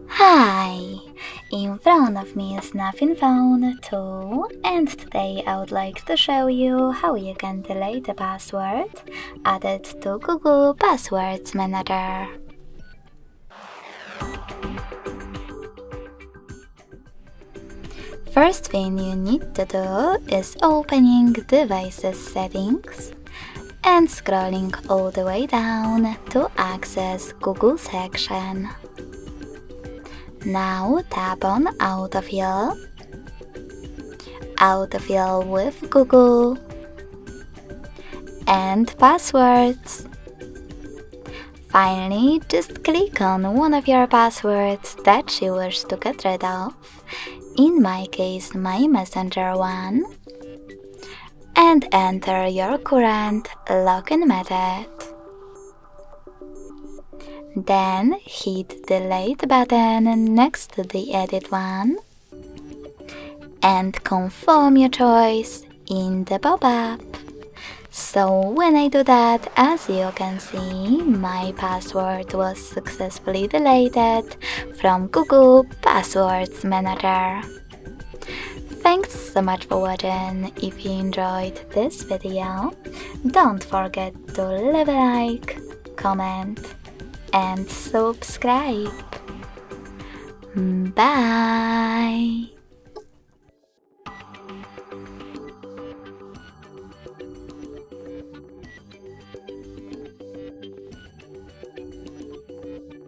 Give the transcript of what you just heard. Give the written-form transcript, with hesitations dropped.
Hi! In front of me is Nothing Phone 2, and today I would like to show you how you can delete a password added to Google Passwords Manager. First thing you need to do is opening Devices Settings and scrolling all the way down to access Google section. Now tap on Autofill, Autofill with Google, and Passwords. Finally, just click on one of your passwords that you wish to get rid of, in my case my Messenger one, and enter your current login method. Then hit the Delete button next to the Edit one and confirm your choice in the pop-up. So when I do that, as you can see, my password was successfully deleted from Google Passwords Manager. Thanks so much for watching. If you enjoyed this video, don't forget to leave a like, comment and subscribe. Bye!